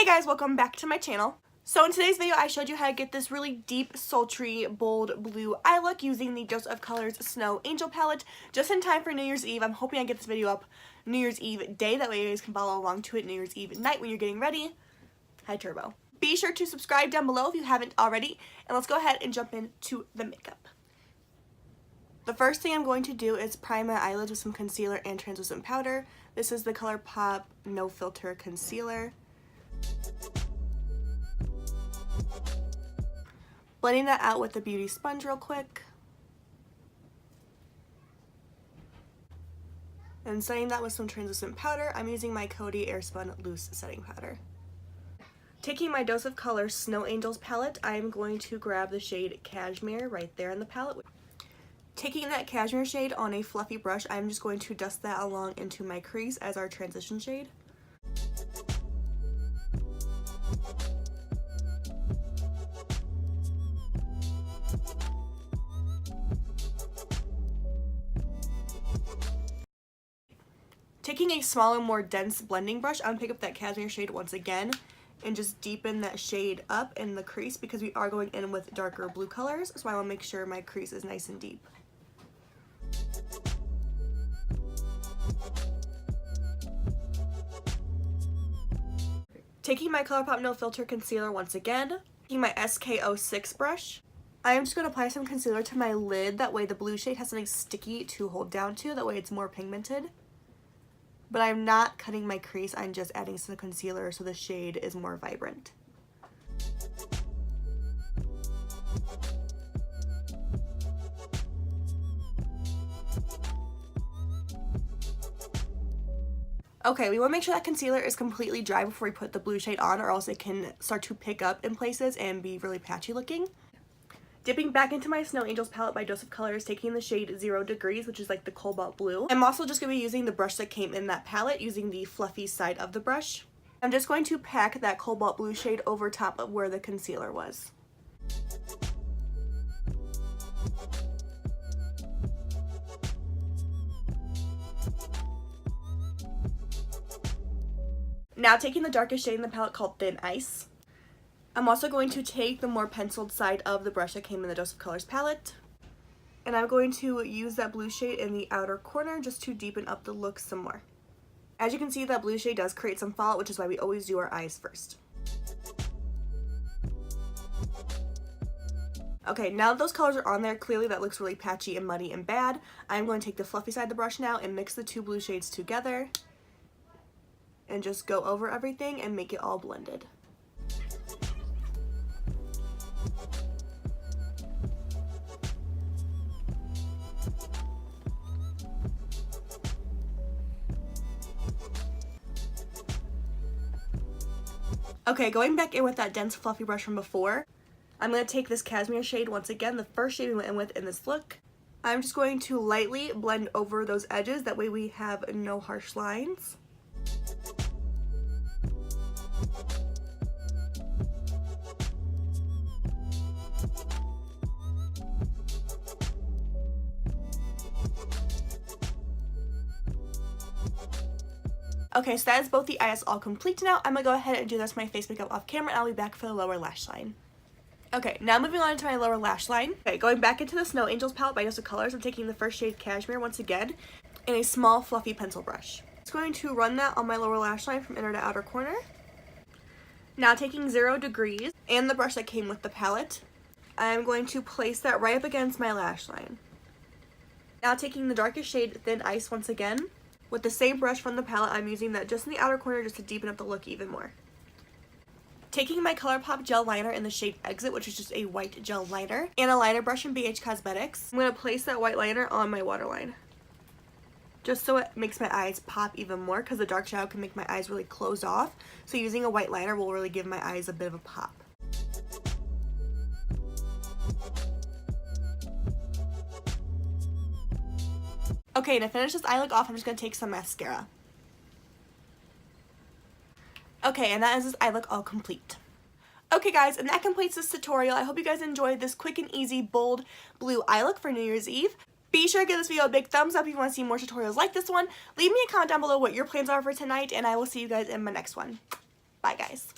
guys, welcome back to my channel. So in today's video I showed you how to get this really deep, sultry, bold blue eye look using the Dose of Colors Snow Angel palette just in time for New Year's Eve. I'm hoping I get this video up New Year's Eve day, that way you guys can follow along to it New Year's Eve night when you're getting ready. Hi Turbo. Be sure to subscribe down below if you haven't already, and let's go ahead and jump into the makeup. The first thing I'm going to do is prime my eyelids with some concealer and translucent powder. This is the ColourPop No Filter Concealer. Blending that out with the beauty sponge real quick. And setting that with some translucent powder. I'm using my Coty Airspun Loose Setting Powder. Taking my Dose of Colors Snow Angels palette, I'm going to grab the shade Cashmere right there in the palette. Taking that cashmere shade on a fluffy brush, I'm just going to dust that along into my crease as our transition shade. Taking a smaller, more dense blending brush, I'm going to pick up that cashmere shade once again and just deepen that shade up in the crease because we are going in with darker blue colors, so I want to make sure my crease is nice and deep. Taking my ColourPop No Filter Concealer once again, taking my SK06 brush, I am just going to apply some concealer to my lid, that way the blue shade has something sticky to hold down to, that way it's more pigmented. But I'm not cutting my crease, I'm just adding some concealer so the shade is more vibrant. Okay, we want to make sure that concealer is completely dry before we put the blue shade on, or else it can start to pick up in places and be really patchy looking. Dipping back into my Snow Angels palette by Dose of Colors, taking the shade 0 Degrees, which is like the cobalt blue. I'm also just going to be using the brush that came in that palette, using the fluffy side of the brush. I'm just going to pack that cobalt blue shade over top of where the concealer was. Now taking the darkest shade in the palette called Thin Ice. I'm also going to take the more penciled side of the brush that came in the Dose of Colors palette. And I'm going to use that blue shade in the outer corner just to deepen up the look some more. As you can see, that blue shade does create some fallout, which is why we always do our eyes first. Okay, now that those colors are on there, clearly that looks really patchy and muddy and bad. I'm going to take the fluffy side of the brush now and mix the two blue shades together. And just go over everything and make it all blended. Okay, going back in with that dense fluffy brush from before, I'm going to take this cashmere shade once again, the first shade we went in with in this look. I'm just going to lightly blend over those edges, that way we have no harsh lines. Okay, so that is both the eyes all complete now. I'm going to go ahead and do this my face makeup off camera, and I'll be back for the lower lash line. Okay, now moving on to my lower lash line. Okay, going back into the Snow Angels palette by Dose of Colors, I'm taking the first shade Cashmere once again in a small fluffy pencil brush. Just going to run that on my lower lash line from inner to outer corner. Now taking 0 Degrees and the brush that came with the palette, I'm going to place that right up against my lash line. Now taking the darkest shade Thin Ice once again, with the same brush from the palette, I'm using that just in the outer corner just to deepen up the look even more. Taking my ColourPop gel liner in the shade Exit, which is just a white gel liner, and a liner brush from BH Cosmetics, I'm going to place that white liner on my waterline. Just so it makes my eyes pop even more, because the dark shadow can make my eyes really close off. So using a white liner will really give my eyes a bit of a pop. Okay, to finish this eye look off, I'm just going to take some mascara. Okay, and that is this eye look all complete. Okay guys, and that completes this tutorial. I hope you guys enjoyed this quick and easy, bold blue eye look for New Year's Eve. Be sure to give this video a big thumbs up if you want to see more tutorials like this one. Leave me a comment down below what your plans are for tonight, and I will see you guys in my next one. Bye guys.